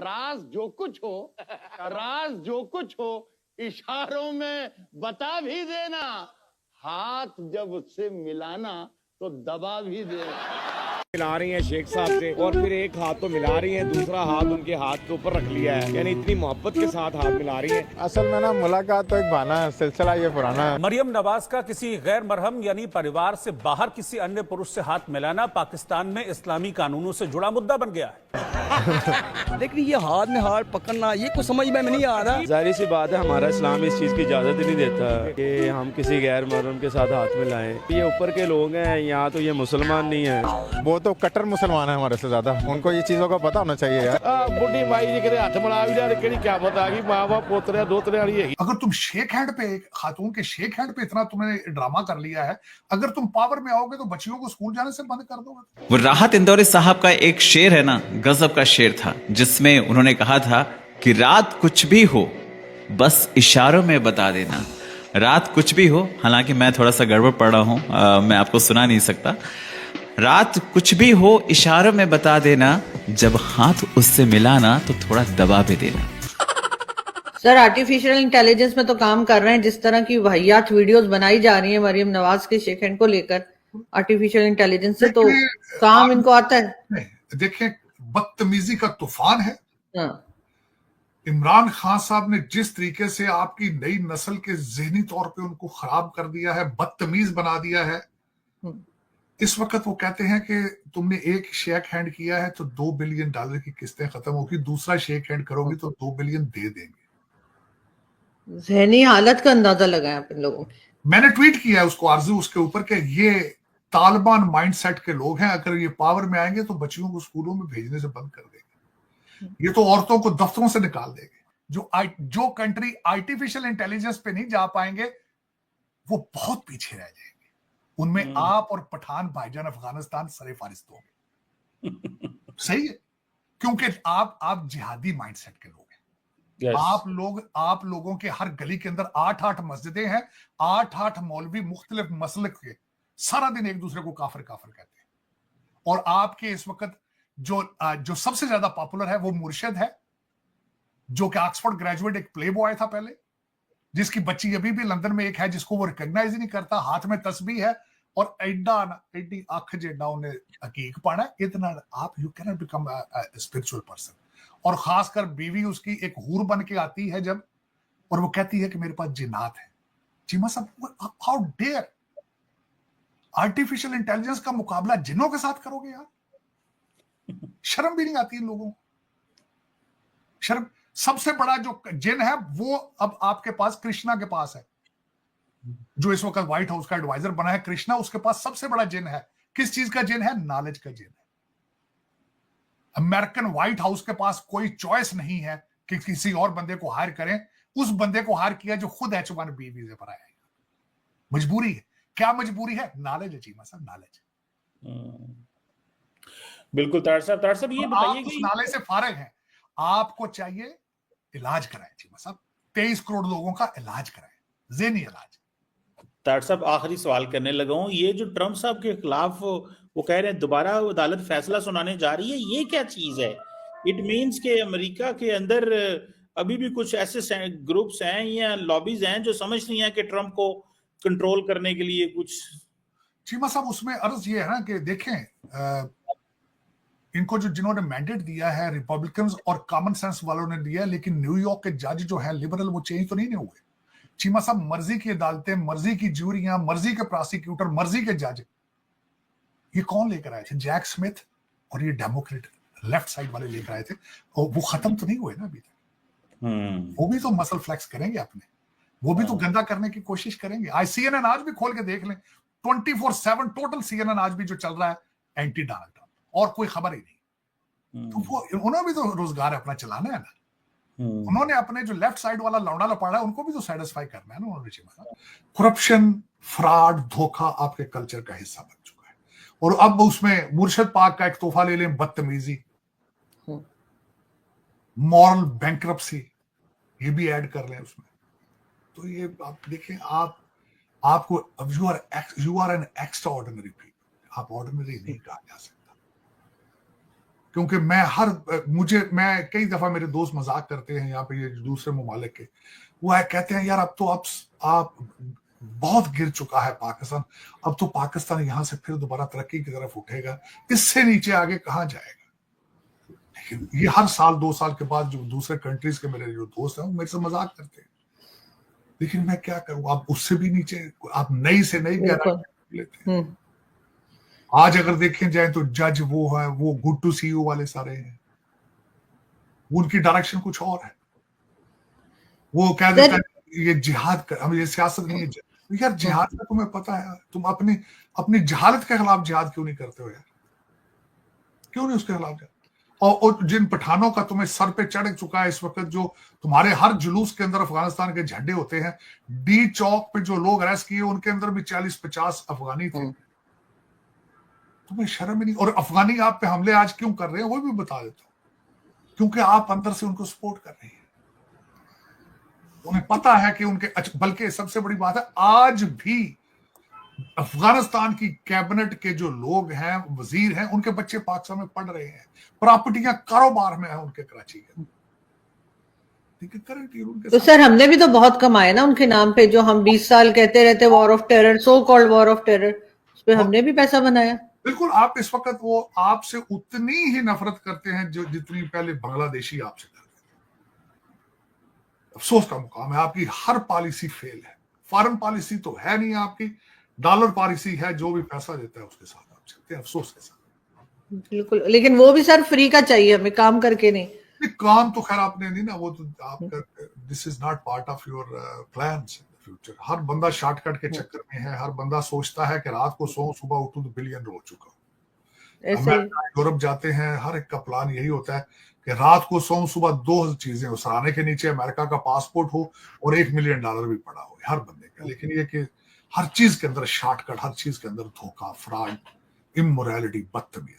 राज जो कुछ हो, राज जो कुछ हो इशारों में बता भी देना, हाथ जब उससे मिलाना तो दबा भी देना। मिला रही हैं शेख साहब से, और फिर एक हाथ तो मिला रही हैं, दूसरा हाथ उनके हाथ के ऊपर रख लिया है, यानी इतनी मोहब्बत के साथ हाथ मिला रही हैं। असल में ना मुलाकात तो एक बहाना है, सिलसिला ये पुराना है। मरियम नवाज का किसी गैर मरहम यानी परिवार से बाहर किसी अन्य पुरुष से हाथ मिलाना पाकिस्तान में इस्लामी कानूनों से जुड़ा मुद्दा बन गया है। लेकिन ये हाथ में हाथ पकड़ना ये कुछ समझ में नहीं आ रहा। जाहिर सी बात है, हमारा इस्लाम इस चीज़ की इजाज़त ही नहीं देता कि हम किसी गैर महरम के साथ हाथ मिलाएं। ये ऊपर के लोग हैं, यहाँ तो ये मुसलमान नहीं है। वो तो कट्टर मुसलमान है हमारे से ज्यादा, उनको ये चीजों का पता होना चाहिए यार। बुढ़ी माई जी के हाथ मिला भी जाए, केड़ी क्या बता गई माँ बाप पोतरे दोतरे वाली है। अगर तुम शेक हैंड पे, खातून के शेक हैंड पे इतना तुमने ड्रामा कर लिया है, अगर तुम पावर में आओगे तो बच्चियों को स्कूल जाने से बंद कर दोगे। वो राहत इंदौरी साहब का एक शेर है ना, गजब का शेर था, जिसमें उन्होंने कहा था कि रात कुछ भी हो बस इशारों में बता देना। रात कुछ भी हो, हालांकि मैं थोड़ा सा गड़बड़ पढ़ रहा हूं, मैं आपको सुना नहीं सकता। रात कुछ भी हो इशारों में बता देना, जब हाथ उससे मिलाना तो थोड़ा दबा भी देना। सर आर्टिफिशियल इंटेलिजेंस में तो काम कर रहे हैं, जिस तरह की वाहियात वीडियोस बनाई जा रही है मरियम नवाज के शेक हैंड को लेकर आर्टिफिशियल इंटेलिजेंस से, तो काम इनको आता है। देखें, बदतमीजी का तूफान है। हाँ। इमरान खान साहब ने जिस तरीके से आपकी नई नस्ल के जहनी तौर पे उनको खराब कर दिया है, बदतमीज बना दिया है। इस वक्त वो कहते हैं कि तुमने एक शेक हैंड किया है तो $2 बिलियन की किस्तें खत्म होगी, दूसरा शेक हैंड करोगी तो 2 बिलियन दे देंगे। जहनी हालत का अंदाजा लगाया आप इन लोगों की। मैंने ट्वीट किया है उसको आरजू उसके ऊपर कि ये तालिबान माइंडसेट के लोग हैं, अगर ये पावर में आएंगे तो बच्चियों को स्कूलों में भेजने से बंद कर देंगे, ये तो औरतों को दफ्तरों से निकाल देंगे। जो कंट्री आर्टिफिशियल इंटेलिजेंस पे नहीं जा पाएंगे वो बहुत पीछे रह जाएंगे। उनमें आप और पठान भाईजान अफगानिस्तान सरे फारिस्त होंगे। सही है, क्योंकि आप जिहादी माइंडसेट के लोग हैं। आप लोगों के हर गली के अंदर 8-8 मस्जिदें हैं, 8-8 मौलवी मुख्तलिफ मसलक के सारा दिन एक दूसरे को काफिर काफिर कहते हैं। और आपके इस वक्त जो सबसे ज्यादा पॉपुलर है वो मुर्शिद है, जो कि ऑक्सफोर्ड ग्रेजुएट, एक प्ले बॉय था पहले, जिसकी बच्ची अभी भी लंदन में एक है जिसको वो रिकॉग्नाइज ही नहीं करता, हाथ में तस्बीह है और एडी आंख जेडा उन्हें हकीक पाना। इतना आप you can not become a spiritual person. और खासकर बीवी उसकी एक हूर बन के आती है जब, और वो कहती है कि मेरे पास जिन्नात है। चीमा साहब, हाउ डेयर, आर्टिफिशियल इंटेलिजेंस का मुकाबला जिन्नों के साथ करोगे यार? शर्म भी नहीं आती इन लोगों को। शर्म। सबसे बड़ा जो जिन है वो अब आपके पास कृष्णा के पास है, जो इस वक्त व्हाइट हाउस का एडवाइजर बना है। कृष्णा उसके पास सबसे बड़ा जिन है। किस चीज का जिन है? नॉलेज का जिन है। अमेरिकन व्हाइट हाउस के पास कोई चॉइस नहीं है कि किसी और बंदे को हायर करें। उस बंदे को हायर किया जो खुद H1B वीजे पर आया है। मजबूरी है। क्या मजबूरी है? नॉलेज है चीमा साहब, नॉलेज। बिल्कुल तार साहब ये बताइए कि नाले से फारिग हैं, आपको चाहिए इलाज कराएं चीमा साहब। 23 करोड़ लोगों का इलाज कराएं, ज़हनी इलाज। तार साहब आखिरी सवाल करने लगा हूं, ये जो ट्रंप साहब के खिलाफ वो कह रहे हैं दोबारा अदालत फैसला सुनाने जा रही है, ये क्या चीज है? इट मीन्स के अमेरिका के अंदर अभी भी कुछ ऐसे ग्रुप्स हैं या लॉबीज हैं जो समझ नहीं है कि ट्रंप को कंट्रोल करने के लिए कुछ। चीमा साहब, उसमें अर्ज ये है ना कि देखें, इनको जिन्होंने मैंडेट दिया है रिपब्लिकन्स और कॉमन सेंस वालों ने दिया, लेकिन न्यूयॉर्क के जज जो है लिबरल, वो चेंज तो नहीं हुए। चीमा साहब, मर्जी की अदालतें, मर्जी की ज्यूरियां, मर्जी के प्रोसिक्यूटर, मर्जी के जज, ये कौन लेकर आए थे? जैक स्मिथ और ये डेमोक्रेट लेफ्ट साइड वाले लेकर आए थे, और वो खत्म तो नहीं हुए ना अभी तक। वो भी तो मसल फ्लेक्स करेंगे अपने, वो भी तो गंदा करने की कोशिश करेंगे। आज CNN आज भी खोल के देख लें, 24/7 टोटल CNN आज भी जो चल रहा है एंटी डोनाल्ड ट्रंप, और कोई खबर ही नहीं। तो वो उन्होंने भी तो रोजगार अपना चलाना है ना। उन्होंने अपने जो लेफ्ट साइड वाला लौंडा लपाड़ा है उनको भी तो सेटिस्फाई करना है ना उन्होंने। करप्शन, फ्रॉड, धोखा आपके कल्चर का हिस्सा बन चुका है। और अब उसमें मुर्शिद पाक का एक तोहफा ले लें, बदतमीजी, मॉरल बैंक्रप्सी, ये भी ऐड कर लें उसमें। तो ये आप देखें, आपको you are an extraordinary people, आप ऑर्डिनरी नहीं कहा जा सकता। क्योंकि मैं कई दफा मेरे दोस्त मजाक करते हैं यहाँ पे, ये दूसरे ममालिक के, वो कहते हैं यार अब तो आप बहुत गिर चुका है पाकिस्तान, अब तो पाकिस्तान यहाँ से फिर दोबारा तरक्की की तरफ उठेगा, इससे नीचे आगे कहाँ जाएगा। लेकिन ये हर साल 2 साल के बाद जो दूसरे कंट्रीज के मेरे जो दोस्त हैं वो मेरे से मजाक करते हैं, लेकिन मैं क्या करूं, आप उससे भी नीचे, आप नई से नई गहराई लेते हैं। आज अगर देखें जाए तो जज वो है, वो गुड टू सी यू वाले सारे हैं, उनकी डायरेक्शन कुछ और है। वो कह देता है ये जिहाद कर, हम ये सियासत नहीं है यार, जिहाद का तुम्हें पता है, तुम अपनी जहालत के खिलाफ जिहाद क्यों नहीं करते हो यार, क्यों नहीं उसके खिलाफ? और जिन पठानों का तुम्हें सर पे चढ़ चुका है इस वक्त, जो तुम्हारे हर जुलूस के अंदर अफगानिस्तान के झंडे होते हैं, डी चौक पे जो लोग अरेस्ट किए उनके अंदर भी 40-50 अफगानी थे, तुम्हें शर्म ही नहीं। और अफगानी आप पे हमले आज क्यों कर रहे हैं वो भी बता देता हूं, क्योंकि आप अंदर से उनको सपोर्ट कर रहे हैं, उन्हें पता है कि उनके, बल्कि सबसे बड़ी बात है आज भी अफगानिस्तान की कैबिनेट के जो लोग हैं, वजीर हैं, उनके बच्चे पाकिस्तान में पढ़ रहे हैं, प्रॉपर्टियां कारोबार में है उनके कराची के। तो सर हमने भी तो बहुत कमाए ना उनके नाम पे, जो हम 20 साल कहते रहते war of terror, so called war of terror, उस पे हमने भी पैसा बनाया। बिल्कुल, आप इस वक्त वो आपसे उतनी ही नफरत करते हैं जो जितनी पहले बांग्लादेशी आपसे करते थे। अफसोस का मुकाम है, आपकी हर पॉलिसी फेल है, फॉरेन पॉलिसी तो है नहीं आपकी, डॉलर पॉलिसी है, जो भी पैसा देता है उसके साथ आप चलते हैं, अफसोस के साथ। बिल्कुल, लेकिन वो भी सर फ्री का चाहिए हमें, काम करके नहीं। काम तो खैर आपने नहीं ना, वो तो आपका, this is not part of your plans in the future. हर बंदा शॉर्टकट के चक्कर में है, हर बंदा सोचता है कि रात को सो सुबह उठूं तो बिलियनर हो चुका हूं। अमेरिका यूरोप जाते हैं, हर एक का प्लान यही होता है कि रात को सो सुबह 2 चीजें हो, सराहने के नीचे अमेरिका का पासपोर्ट हो और $1 मिलियन भी पड़ा हो हर बंदे का। लेकिन ये कि हर चीज के अंदर शॉर्टकट, हर चीज के अंदर धोखा, फ्रॉड, इमोरलिटी, बदतमीज।